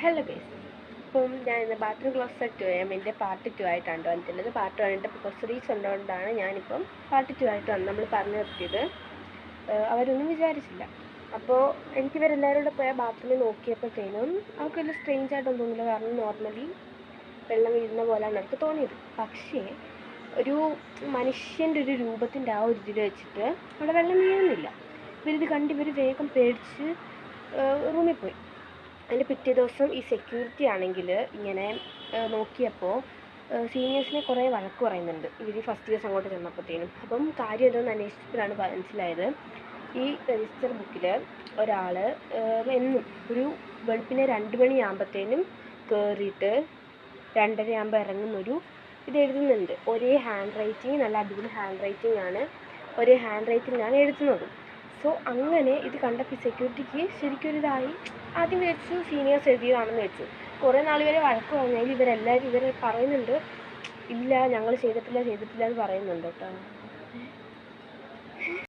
Hello guys, ഇപ്പം ഞാൻ ഇന്ന് ബാത്റൂം ക്ലോസറ്റ് 2 എൻ്റെ പാർട്ട് 2 ആയിട്ടാണ് വന്നിട്ടുള്ളത്. പാർട്ട് 1 കുറച്ച് റീച്ച് ഉള്ളതുകൊണ്ടാണ് ഞാനിപ്പം പാർട്ട് 2 ആയിട്ട് വന്നത്. നമ്മൾ പറഞ്ഞു നിർത്തിയത് അവരൊന്നും വിചാരിച്ചില്ല. അപ്പോൾ എനിക്ക് ഇവരെല്ലാവരും കൂടെ പോയ ബാത്റൂമിൽ നോക്കിയപ്പോഴത്തേനും അവർക്ക് വലിയ സ്ട്രേഞ്ച് ആയിട്ടൊന്നും തോന്നില്ല. കാരണം നോർമലി വെള്ളം വീഴുന്ന പോലെയാണ് എനിക്ക് തോന്നിയത്. പക്ഷേ ഒരു മനുഷ്യൻ്റെ ഒരു രൂപത്തിൻ്റെ ആ ഒരു ഇതിൽ വെച്ചിട്ട് അവിടെ വെള്ളം വീഴുന്നില്ല. ഇവരിത് കണ്ട് ഇവർ വേഗം പേടിച്ച് റൂമിൽ പോയി. അതിൻ്റെ പിറ്റേ ദിവസം ഈ സെക്യൂരിറ്റി ആണെങ്കിൽ ഇങ്ങനെ നോക്കിയപ്പോൾ സീനിയേഴ്സിനെ കുറേ വഴക്ക് പറയുന്നുണ്ട് ഇവർ ഫസ്റ്റ് ദിവസം അങ്ങോട്ട് ചെന്നപ്പോഴത്തേനും. അപ്പം കാര്യം എന്തെന്ന് അന്വേഷിച്ചപ്പോഴാണ് മനസ്സിലായത്, ഈ രജിസ്റ്റർ ബുക്കിൽ ഒരാൾ എന്നും ഒരു വെളുപ്പിനെ 2 മണിയാകുമ്പോഴത്തേനും കയറിയിട്ട് 2:30 ആകുമ്പോൾ ഇറങ്ങുന്നൊരു ഇത് എഴുതുന്നുണ്ട്. ഒരേ ഹാൻഡ് റൈറ്റിങ്, നല്ല അടിപൊളി ഹാൻഡ് റൈറ്റിംഗ് ആണ്, ഒരേ ഹാൻഡ് റൈറ്റിംഗാണ് എഴുതുന്നത്. സോ അങ്ങനെ ഇത് കണ്ടപ്പോൾ സെക്യൂരിറ്റിക്ക് ശരിക്കും ഒരിതായി. ആദ്യം വിചാരിച്ചു സീനിയേഴ്സ് എഴുതിയതാണെന്ന് വെച്ചു. കുറേ നാൾ വരെ വഴക്ക് പറഞ്ഞാൽ ഇവർ പറയുന്നുണ്ട് ഇല്ല ഞങ്ങൾ ചെയ്തിട്ടില്ല എന്ന് പറയുന്നുണ്ട് കേട്ടോ.